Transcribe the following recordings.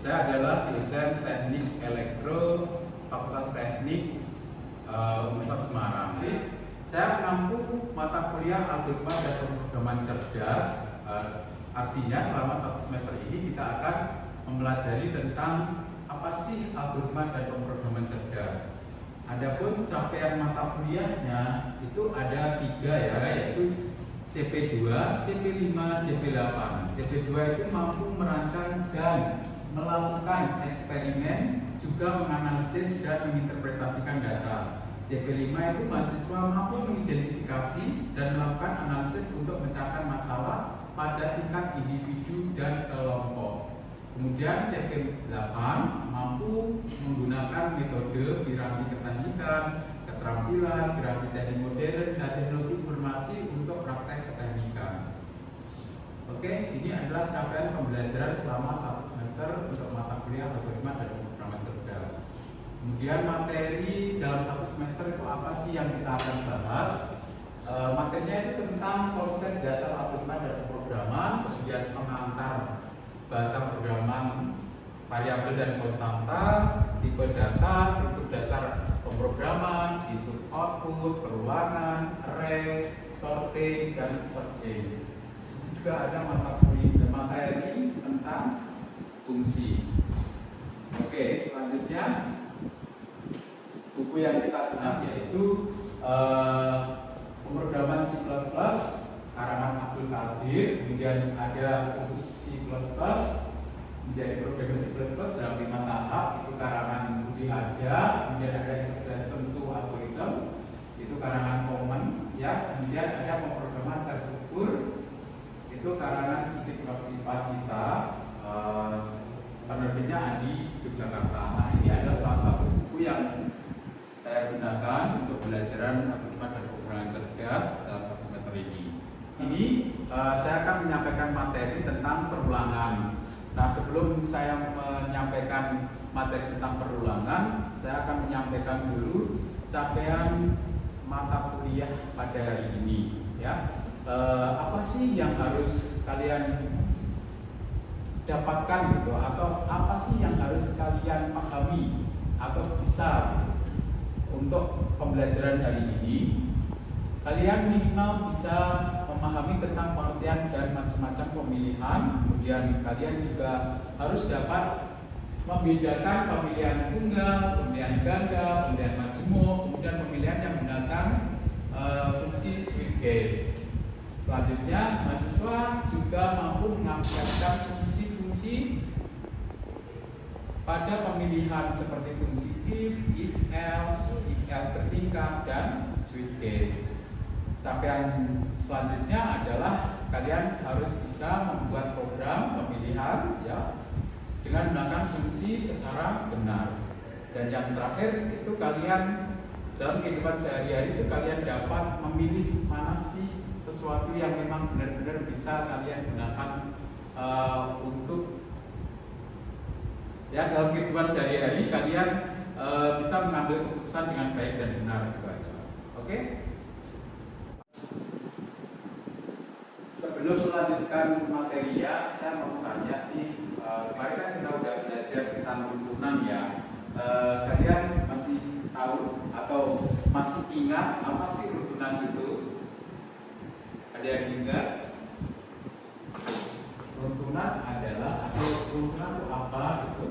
Saya adalah dosen Teknik Elektro Fakultas Teknik Universitas Semarang. Saya mengampu mata kuliah algoritma dan pemrograman cerdas. Artinya selama 1 semester ini kita akan mempelajari tentang apa sih algoritma dan pemrograman cerdas. Adapun capaian mata kuliahnya itu ada 3 ya, yaitu CP2, CP5, CP8. CP2 itu mampu merancang dan melakukan eksperimen, juga menganalisis dan menginterpretasikan data. CP5 itu mahasiswa mampu mengidentifikasi dan melakukan analisis untuk memecahkan masalah pada tingkat individu dan kelompok. Kemudian CP8 mampu menggunakan metode piramid keteknikan, keterampilan, piramid teknik modern, dan teknologi informasi untuk praktek keteknikan. Oke, ini adalah capaian pembelajaran selama 1 semester untuk mata kuliah algoritma dan pemrograman cerdas. Kemudian materi dalam 1 semester itu apa sih yang kita akan bahas? Materinya itu tentang konsep dasar algoritma dan pemrograman, kemudian pengantar bahasa programan variabel dan konstanta, tipe data, struktur dasar pemrograman, input output, perulangan, array, sorting, dan searching. Juga ada materi tentang fungsi. Oke, selanjutnya buku yang kita gunakan yaitu pemrograman C++ karangan Abdul Qadir, kemudian ada khusus C++ menjadi programmer C++ dalam 5 tahap, itu karangan Budi Harja, kemudian ada integration to algorithm, itu karangan Common ya, kemudian ada pemrograman terstruktur, itu karangan Sigit Pasita, penerbitnya Adi Yogyakarta. Nah, ini adalah salah satu buku yang saya gunakan untuk pembelajaran algoritma dan pemrograman cerdas dalam 1 semester ini. Saya akan menyampaikan materi tentang perulangan. Nah, sebelum saya menyampaikan materi tentang perulangan, saya akan menyampaikan dulu capaian mata kuliah pada hari ini ya. Apa sih yang harus kalian dapatkan gitu, atau apa sih yang harus kalian pahami atau bisa gitu, untuk pembelajaran hari ini? Kalian minimal bisa memahami tentang pengertian dan macam-macam pemilihan, kemudian kalian juga harus dapat membedakan pemilihan tunggal, pemilihan ganda, pemilihan majemuk, kemudian pemilihan yang menggunakan fungsi switch case. Selanjutnya, mahasiswa juga mampu mengaplikasikan fungsi-fungsi pada pemilihan seperti fungsi if else bertingkat, dan switch case. Capaian selanjutnya adalah kalian harus bisa membuat program pemilihan ya dengan menggunakan fungsi secara benar. Dan yang terakhir itu kalian dalam kehidupan sehari-hari itu kalian dapat memilih mana sih sesuatu yang memang benar-benar bisa kalian gunakan untuk ya dalam kehidupan sehari-hari kalian bisa mengambil keputusan dengan baik dan benar, gitu aja. Oke? Sebelum melanjutkan materinya, saya mau tanya nih, kemarin kan kita udah belajar tentang rutunan ya. Kalian masih tahu atau masih ingat apa sih rutunan itu? Ada yang ingat? Rutunan adalah, atau rutunan itu apa itu?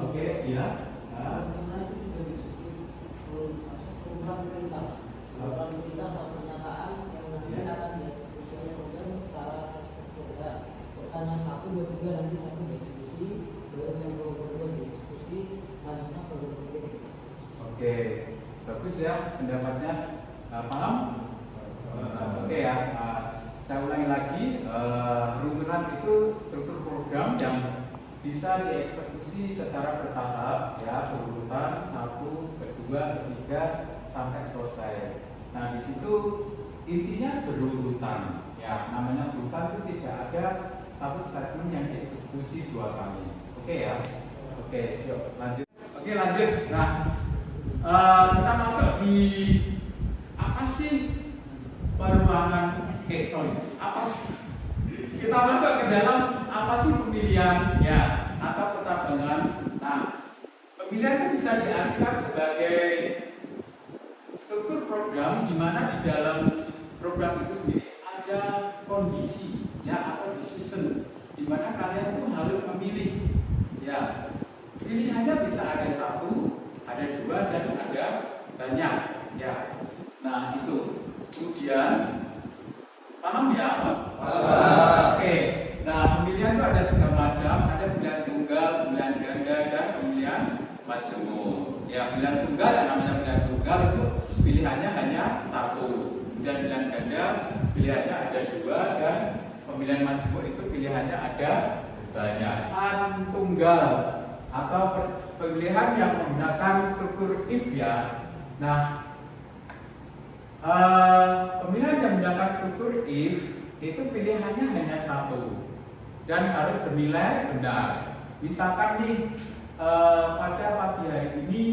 Oke, ya. Rutunan itu juga disebut program perintah. Program perintah atau pernyataan yang nanti akan dieksekusi oleh program secara terstruktur. Pertanyaan 1, 2, 3 nanti 1 dieksekusi, baru yang kedua dieksekusi, lanjutnya program dieksekusi. Oke, bagus ya pendapatnya. Paham? Oke ya. Saya ulangi lagi. Rutunan itu struktur program yang bisa dieksekusi secara bertahap ya, berurutan 1, kedua, ketiga sampai selesai. Nah, di situ intinya berurutan ya, namanya berurutan itu tidak ada satu statement yang dieksekusi 2 kali. Oke ya. Oke, yuk lanjut. Oke, lanjut. Nah, kita masuk di apa sih perulangan? Apa sih? Kita masuk ke di dalam apa sih pemilihan ya atau percabangan? Nah, pemilihan itu bisa diartikan sebagai struktur program di mana di dalam program itu sendiri ada kondisi ya atau decision di mana kalian itu harus memilih ya. Pilihannya bisa ada satu, ada dua, dan ada banyak ya. Nah itu kemudian paham ya? Oke. Nah pemilihan itu ada 3 macam, ada pemilihan tunggal, pemilihan ganda, dan pemilihan majemuk. Ya pemilihan tunggal yang namanya pemilihan tunggal itu pilihannya hanya satu, dan pemilihan ganda pilihannya ada 2, dan pemilihan majemuk itu pilihannya ada banyak. Tunggal atau pemilihan yang menggunakan struktur if ya. Nah, pemilihan yang menggunakan struktur if itu pilihannya hanya satu dan harus bernilai benar. Misalkan nih pada pagi hari ini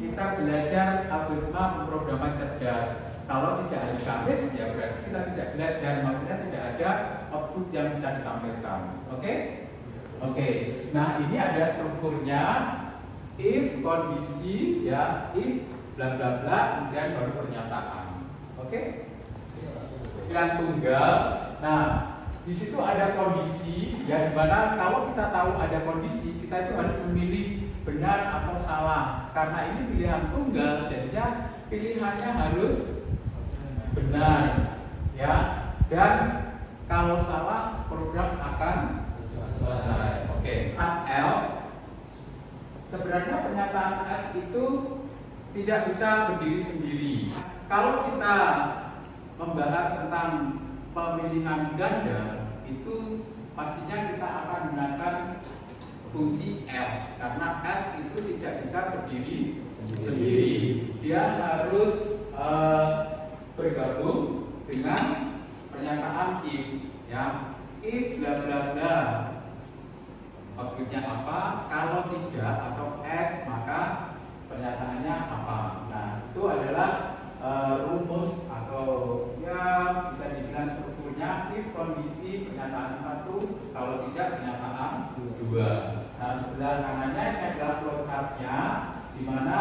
kita belajar algoritma pemrograman cerdas. Kalau tidak hari Kamis ya berarti kita tidak belajar, maksudnya tidak ada output yang bisa ditampilkan. Oke? Oke, nah ini ada strukturnya, if kondisi ya, if bla bla bla, kemudian baru pernyataan. Oke? Pilihan tunggal. Nah, di situ ada kondisi ya, dimana kalau kita tahu ada kondisi, kita itu harus memilih benar atau salah. Karena ini pilihan tunggal, jadinya pilihannya harus benar ya. Dan kalau salah, program akan selesai. Oke. L. Sebenarnya pernyataan F itu tidak bisa berdiri sendiri. Kalau kita membahas tentang pemilihan ganda, itu pastinya kita akan menggunakan fungsi else, karena else itu tidak bisa berdiri sendiri. Dia harus bergabung dengan pernyataan if ya. If bla bla bla, outputnya apa? Kalau tidak atau else, maka pernyataannya apa? Nah, itu adalah rumus atau ya bisa dibilang strukturnya if kondisi pernyataan satu, kalau tidak pernyataan dua. Nah, sebelah kanannya ini adalah flowchartnya, di mana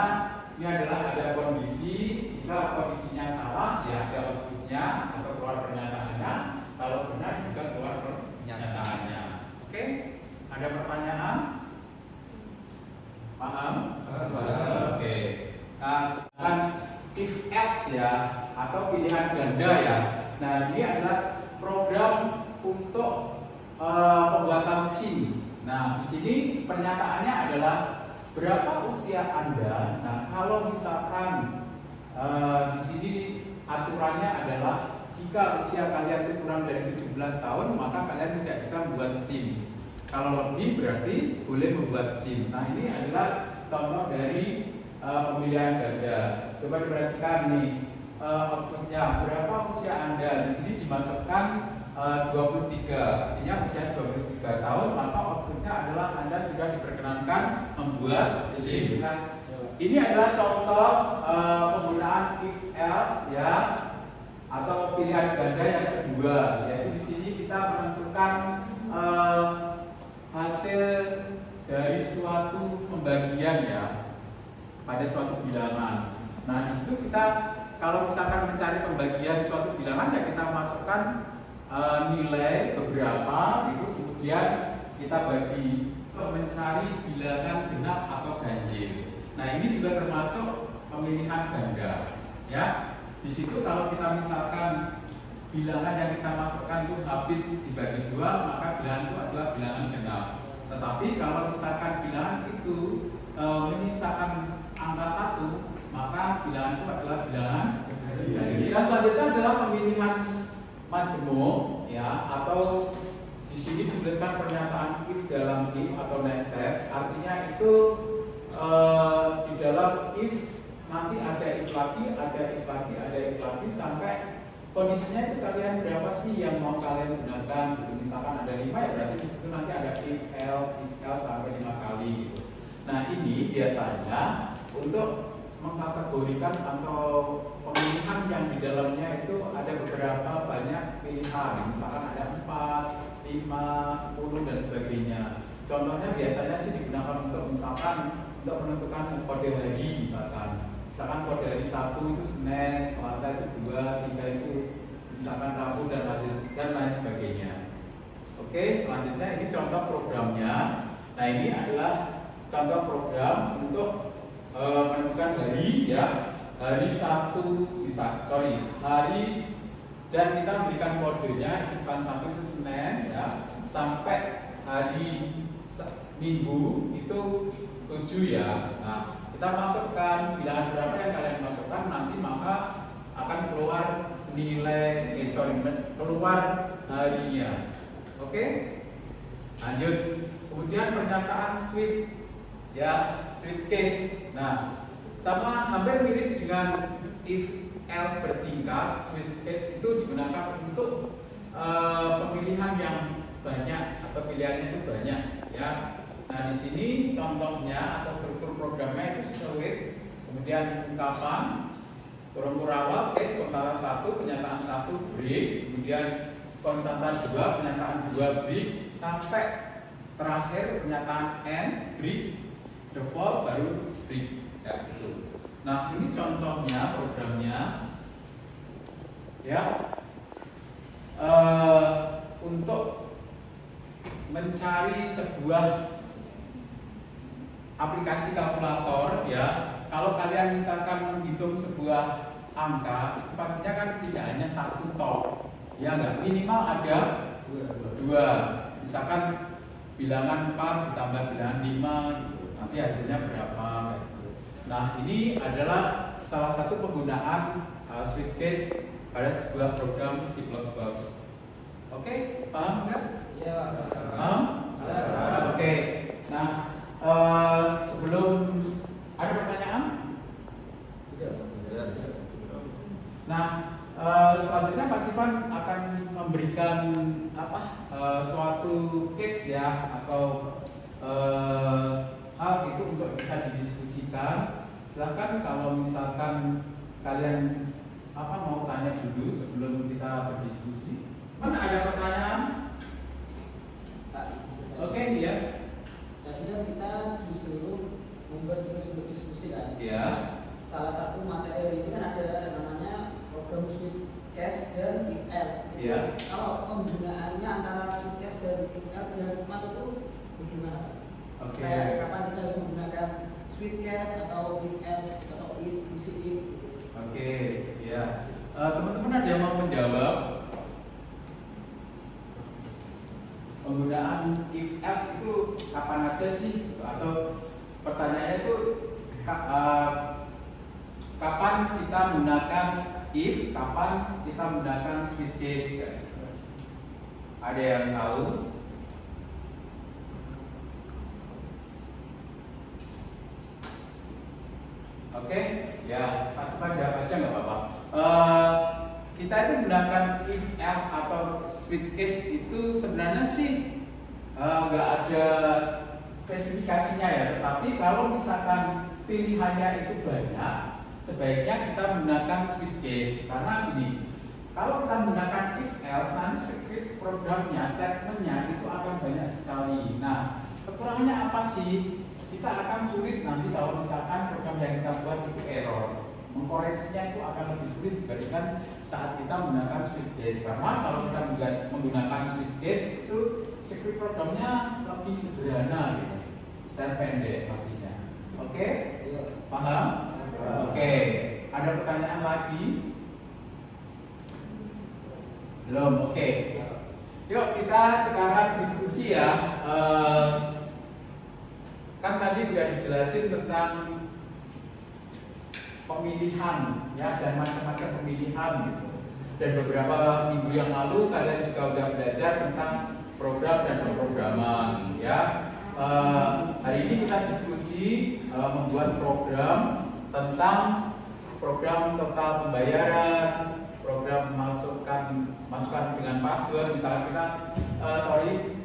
ini adalah ada kondisi. Jika kondisinya salah, ya ada outputnya atau keluar pernyataannya. Kalau benar juga keluar pernyataannya. Oke? Ada pertanyaan? Paham? Oke. Nah, kan if else ya, atau pilihan ganda ya. Nah, ini adalah program untuk pembuatan SIM. Nah, di sini pernyataannya adalah berapa usia Anda. Nah, kalau misalkan di sini aturannya adalah jika usia kalian itu kurang dari 17 tahun, maka kalian tidak bisa membuat SIM. Kalau lebih berarti boleh membuat SIM. Nah, ini adalah contoh dari pemilihan ganda. Coba diperhatikan nih outputnya. Berapa usia Anda? Di sini dimasukkan 23. Artinya usia 23 tahun, maka outputnya adalah Anda sudah diperkenankan membuat SIM. Nah, ini adalah contoh penggunaan if else ya, atau pilihan ganda yang kedua, yaitu di sini kita menentukan hasil dari suatu pembagian ya pada suatu bilangan. Nah, di situ kita kalau misalkan mencari pembagian suatu bilangan ya kita masukkan nilai beberapa itu, kemudian kita bagi untuk mencari bilangan genap atau ganjil. Nah, ini juga termasuk pemilihan ganda ya. Di situ kalau kita misalkan bilangan yang kita masukkan itu habis dibagi 2, maka bilangan itu adalah bilangan genap. Tetapi kalau misalkan bilangan itu menyisakan angka 1, maka bilangan itu adalah bilangan ganjil. Dan selanjutnya adalah pemilihan majemuk ya, atau di sini dituliskan pernyataan if dalam if atau nested. Artinya itu di dalam if nanti ada if lagi, ada if lagi, ada if lagi, sampai kondisinya itu kalian berapa sih yang mau kalian gunakan. Misalkan ada 5 ya berarti di situ nanti ada if else sampai 5 kali gitu. Nah, ini biasanya untuk mengkategorikan atau pemilihan yang di dalamnya itu ada beberapa banyak pilihan. Misalkan ada 4, 5, 10 dan sebagainya. Contohnya biasanya sih digunakan untuk misalkan untuk menentukan kode hari misalkan kode hari Sabtu itu Senin, Selasa itu 2, 3 itu misalkan Rabu dan lain sebagainya. Oke, selanjutnya ini contoh programnya. Nah, ini adalah contoh program untuk menentukan hari ya. Hari Sabtu hari dan kita berikan kodenya misalkan Sabtu itu Senin ya sampai hari Minggu itu 7 ya. Nah, kita masukkan bilangan berapa yang kalian masukkan nanti maka akan keluar keluar harinya. Oke? Lanjut. Kemudian pernyataan switch ya, switch case. Nah, sama hampir mirip dengan if else bertingkat. Switch case itu digunakan untuk pemilihan yang banyak atau pilihannya itu banyak ya. Nah, di sini contohnya atau struktur programnya itu switch, kemudian ungkapan, kurung awal, case, konstanta 1, pernyataan 1, break, kemudian konstanta 2, pernyataan 2, break, sampai terakhir pernyataan n, break, default, baru break ya, gitu. Nah, ini contohnya programnya ya, untuk mencari sebuah aplikasi kalkulator ya. Kalau kalian misalkan menghitung sebuah angka, itu pastinya kan tidak hanya satu toh, ya nggak, minimal ada dua. Misalkan bilangan 4 ditambah bilangan 5 gitu. Nanti hasilnya berapa gitu. Nah, ini adalah salah satu penggunaan switch case pada sebuah program C++. Oke, paham nggak? Ya. Paham? Oke. Nah, sebelum ada pertanyaan? Nah, selanjutnya Pak Sipan akan memberikan suatu case ya atau hal itu untuk bisa didiskusikan. Silakan kalau misalkan kalian mau tanya dulu sebelum kita berdiskusi. Mana ada pertanyaan? Oke, ya. Tadinya kita disuruh membuat sebuah diskusi kan. Ya. Salah satu materi ini kan ada namanya program switch case dan if else. Ya. Kalau penggunaannya antara switch case dan if else dan mat itu bagaimana? Oke. Kayak kapan kita harus menggunakan switch case atau if else atau if if. Oke, ya. Teman-teman ada yang mau menjawab? Penggunaan if else itu kapan aja sih? Atau pertanyaannya itu kapan kita menggunakan if, kapan kita menggunakan switch case? Ada yang tahu? Oke, ya pasti jawab aja nggak apa-apa. Kita itu menggunakan if else atau switch case itu sebenarnya sih nggak ada spesifikasinya ya. Tetapi kalau misalkan pilihannya itu banyak, sebaiknya kita menggunakan switch case karena ini. Kalau kita menggunakan if else, nanti script programnya, statementnya itu akan banyak sekali. Nah, kekurangannya apa sih? Kita akan sulit nanti kalau misalkan program yang kita buat itu error. Mengkoreksinya itu akan lebih sulit dibandingkan saat kita menggunakan switch case. Karena kalau kita menggunakan switch case itu script programnya lebih sederhana gitu dan pendek pastinya. Oke? Paham? Oke. Ada pertanyaan lagi? Belum? Oke. Yuk kita sekarang diskusi ya. Kan tadi udah dijelasin tentang pemilihan ya dan macam-macam pemilihan gitu. Dan beberapa minggu yang lalu kalian juga udah belajar tentang program dan pemrograman ya. Hari ini kita diskusi membuat program tentang program total pembayaran, program masukkan dengan password. Misalnya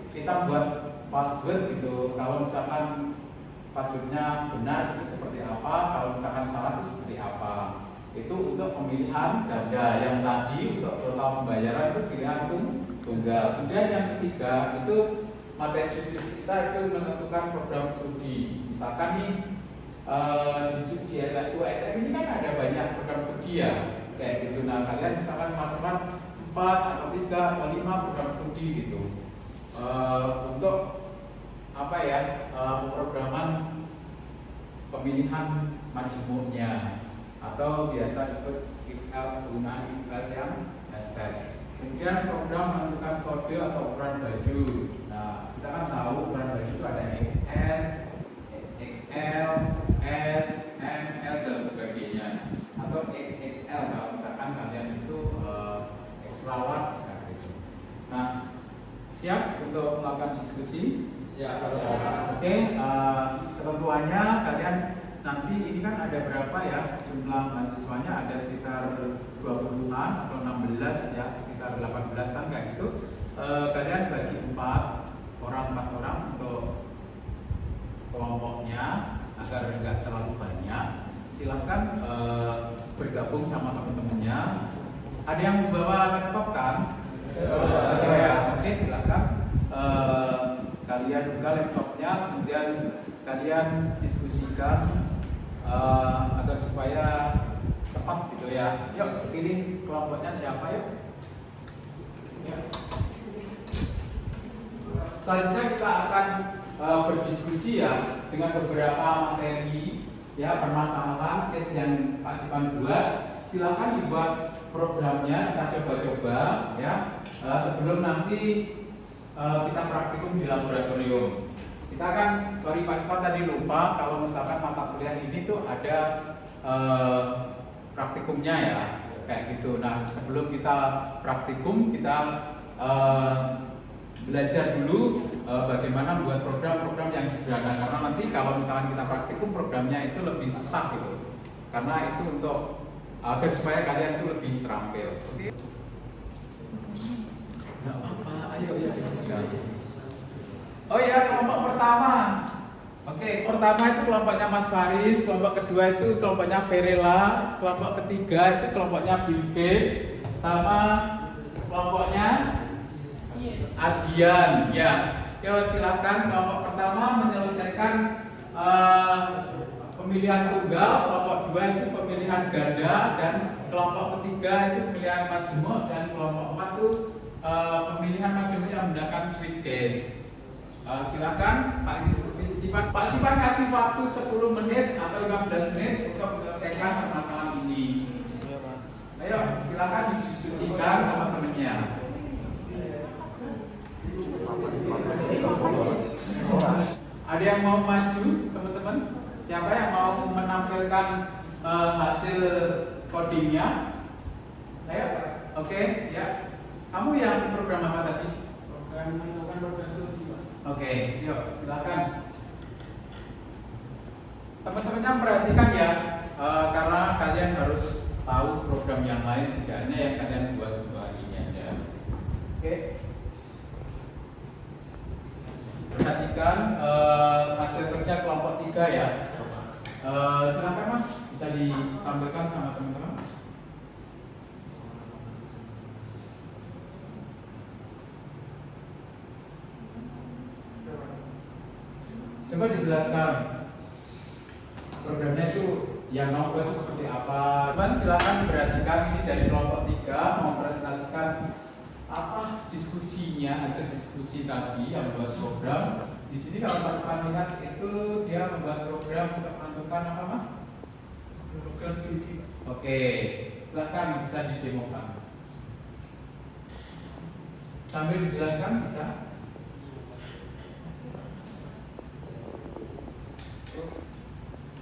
kita buat password gitu. Kalau misalkan passwordnya benar itu seperti apa, kalau misalkan salah itu seperti apa. Itu untuk pemilihan ganda. Yang tadi untuk total pembayaran itu pilihan tunggal. Kemudian yang ketiga itu materi diskusi kita itu menentukan program studi. Misalkan nih di USM ini kan ada banyak program studi ya, kayak gitu. Nah kalian misalkan masukkan 4 atau 3 atau 5 program studi gitu untuk apa ya, pemrograman pemilihan majmuknya atau biasa disebut if else, penggunaan if else yang nested. Kemudian program menentukan kode atau ukuran baju. Nah kita kan tahu ukuran baju itu ada XS, XL, S, M, L dan sebagainya, atau XXL kalau misalkan kalian itu extra large gitu. Nah siap untuk melakukan diskusi? Ya. Oke, ketentuannya kalian nanti ini kan ada berapa ya jumlah mahasiswanya, ada sekitar 20-an atau 16 ya, sekitar 18-an kayak gitu. Kalian bagi 4 orang untuk kelompoknya agar enggak terlalu banyak. Silahkan bergabung sama teman-temannya. Ada yang membawa laptop kan? Ada ya. Oke, silahkan kalian buka laptopnya, kemudian kalian diskusikan agar supaya cepat gitu ya. Yuk pilih kelompoknya siapa yuk. Ya. Selanjutnya kita akan berdiskusi ya dengan beberapa materi ya, permasalahan case yang Pak Sipan buat. Silakan dibuat programnya, kita coba-coba ya sebelum nanti kita praktikum di laboratorium. Kita kan, sorry Pak Sipan tadi lupa kalau misalkan mata kuliah ini tuh ada praktikumnya ya kayak gitu. Nah sebelum kita praktikum kita belajar dulu bagaimana membuat program-program yang sederhana, karena nanti kalau misalkan kita praktikum programnya itu lebih susah gitu, karena itu untuk agar supaya kalian itu lebih terampil. Oke? Gak apa-apa, ayo dibuka. Oh ya, kelompok pertama. Oke, pertama itu kelompoknya Mas Faris, kelompok kedua itu kelompoknya Verela, kelompok ketiga itu kelompoknya Bilkis, sama kelompoknya Ardian. Ya, yo silakan kelompok pertama menyelesaikan pemilihan tunggal, kelompok dua itu pemilihan ganda, dan kelompok ketiga itu pemilihan majmuk, dan kelompok 4 itu pemilihan majmuk yang menggunakan switch case. Silakan Pak Sipan. Pak Sipan kasih waktu 10 menit atau 15 menit untuk menyelesaikan permasalahan ini. Ayo silakan didiskusikan sama temennya. Ada yang mau maju, teman-teman? Siapa yang mau menampilkan hasil codingnya? Ayo, oke, ya. Kamu yang program apa tadi? Program studi. Oke, yuk, silakan. Teman-temannya perhatikan ya, karena kalian harus tahu program yang lain, tidak hanya yang kalian buat hari ini aja. Oke. Perhatikan hasil kerja kelompok 3 ya. Silakan Mas, bisa ditampilkan sama teman-teman. Coba dijelaskan programnya itu yang mau buat itu seperti apa. Teman silakan perhatikan ini dari kelompok 3 mau presentasikan apa diskusinya, hasil diskusi tadi yang membuat program. Di sini kalau Mas lihat itu dia membuat program untuk menentukan apa Mas? Program studi. Oke, silakan bisa didemokan. Sambil dijelaskan bisa.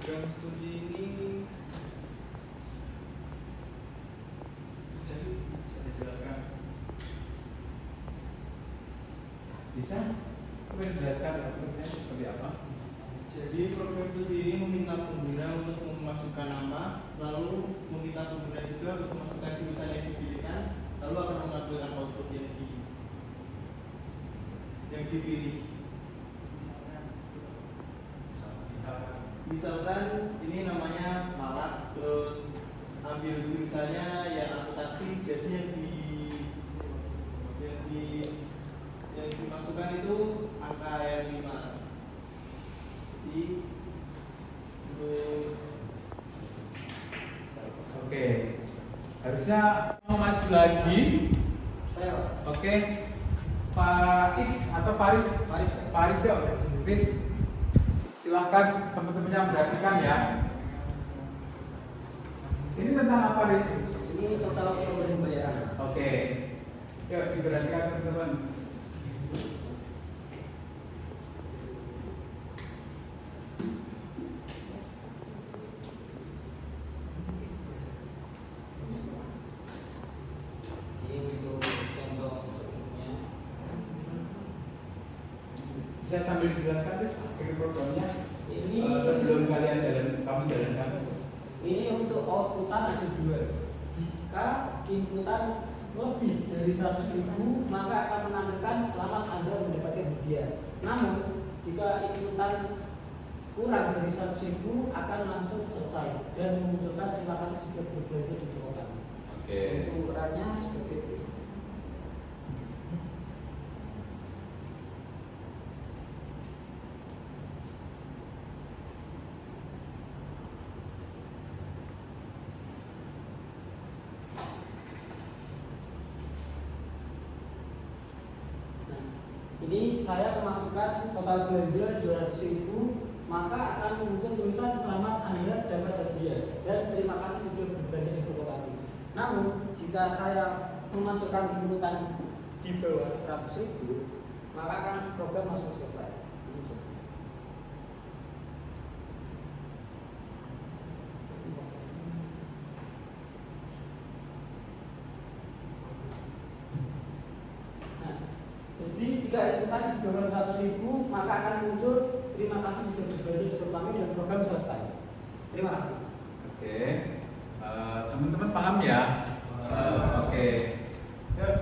Program studi ini bisa dijelaskan. Bisa? Coba dijelaskan bentuknya seperti apa? Jadi program studi ini meminta pengguna untuk memasukkan nama, lalu meminta pengguna juga untuk memasukkan jurusan yang dipilihkan, lalu akan menampilkan output yang dipilih. Misalkan ini namanya Malak, terus ambil jurusannya yang akuntansi, jadi yang yang dimasukkan itu angka yang 5. Jadi Oke, harusnya mau maju lagi. Saya Pak. Oke, Faris atau Faris? Faris yuk, Faris. Silahkan teman-temannya perhatikan ya. Ini tentang apa, Faris? Ini total pembayaran. Oke, yuk diperhatikan teman-teman. Ini untuk contoh sebelumnya. Bisa sambil dijelaskan guys hasil programnya Ini sebelum kamu jalankan. Ini untuk outputan ada 2. Jika inputan lebih dari 100.000 maka akan menandakan selamat Anda mendapatkan hadiah. Namun jika inputan kurang dari 100.000 akan langsung selesai dan memunculkan terima kasih sudah berbelanja di toko kami. Oke. Untuk ukurannya seperti itu. Ini saya memasukkan total belanja 200.000 maka akan muncul tulisan selamat Anda dapat hadiah dan terima kasih sudah berbelanja di toko kami. Namun jika saya memasukkan inputan di bawah 100.000 maka akan program langsung selesai. Jadi jika inputan di bawah 100.000 maka akan muncul terima kasih sudah berbelanja di toko kami dan program selesai. Terima kasih. Oke, teman-teman paham ya? Oke, yuk,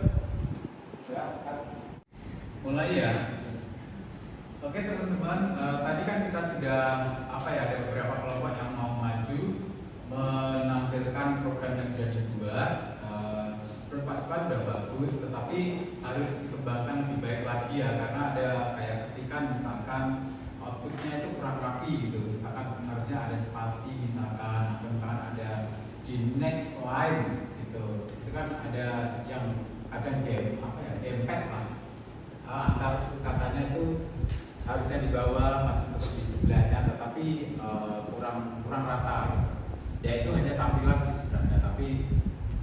mulai ya. Oke teman-teman, tadi kan kita sudah ada beberapa kelompok yang mau maju menampilkan program yang sudah dibuat. Pasukan udah bagus, tetapi harus dikembangkan lebih baik lagi ya, karena ada kayak ketikan misalkan outputnya itu kurang rapi gitu, misalkan harusnya ada spasi misalkan, atau misalkan ada di next line gitu, itu kan ada yang kadang dempet lah, antar katanya itu harusnya di bawah masih tetap di sebelahnya, tetapi kurang rata gitu. Ya itu hanya tampilan sih sebenarnya, tapi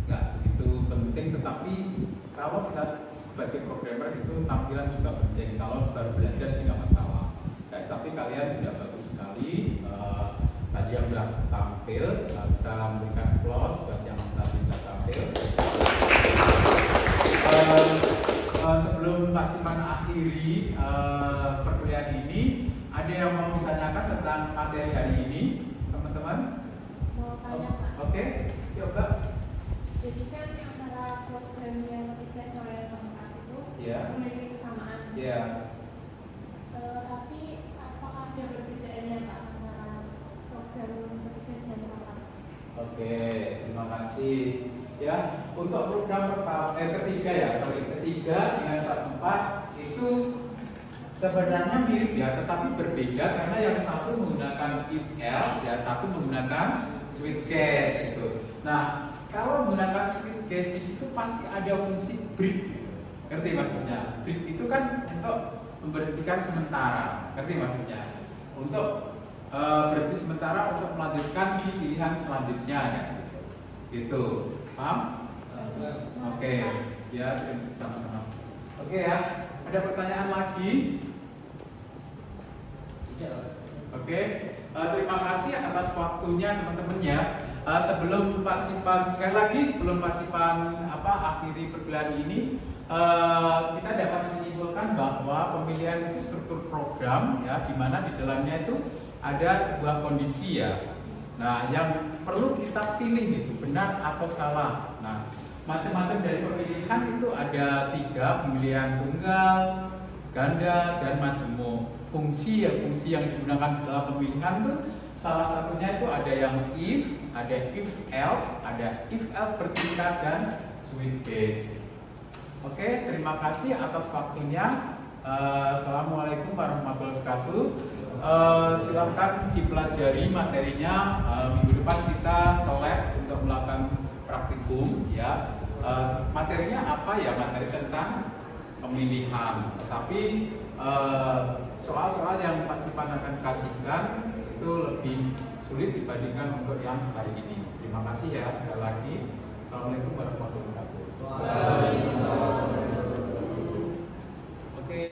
nggak itu penting, tetapi kalau kita sebagai programmer itu tampilan juga penting. Kalau baru belajar sih nggak masalah. Tapi kalian udah bagus sekali. Tadi yang udah tampil bisa memberikan applause buat yang tadi udah tampil. Sebelum Pak Siman akhiri perkuliahan ini, ada yang mau ditanyakan tentang materi hari ini, teman-teman? Mau tanya Pak. Oke, yuk Mbak. Jadi kan antara program yang ketiga sama yang keempat itu memiliki kesamaan. Iya. Tapi apakah ada perbedaannya Pak antara program ketiga dan keempat? Oke, terima kasih. Ya, untuk program ketiga dengan keempat itu sebenarnya mirip ya, tetapi berbeda karena yang satu menggunakan if else, ya satu menggunakan switch case gitu. Nah, kalau menggunakan switch case di situ pasti ada fungsi break. Ngerti maksudnya? Break itu kan untuk memberhentikan sementara. Ngerti maksudnya? Untuk berhenti sementara untuk melanjutkan di pilihan selanjutnya kan gitu. Gitu. Paham? Oke. Ya, sama-sama. Oke ya. Ada pertanyaan lagi? Tidak. Oke. Terima kasih atas waktunya teman-teman ya. Sebelum Pak Sipan sekali lagi sebelum Pak Sipan akhiri perkuliahan ini, kita dapat menyimpulkan bahwa pemilihan itu struktur program ya, di mana di dalamnya itu ada sebuah kondisi ya. Nah, yang perlu kita pilih itu benar atau salah. Nah, macam-macam dari pemilihan itu ada 3, pemilihan tunggal, ganda, dan majemuk. Fungsi yang digunakan dalam pemilihan itu salah satunya itu ada yang if, ada if else bertingkat dan switch case. Oke, terima kasih atas waktunya. Assalamualaikum warahmatullahi wabarakatuh. Silakan dipelajari materinya. Minggu depan kita ke lab untuk melakukan praktikum ya. Materinya apa ya? Materi tentang pemilihan. Tetapi soal-soal yang Pak Sipan akan kasihkan itu lebih sulit dibandingkan untuk yang hari ini. Terima kasih ya sekali lagi. Assalamualaikum warahmatullahi wabarakatuh.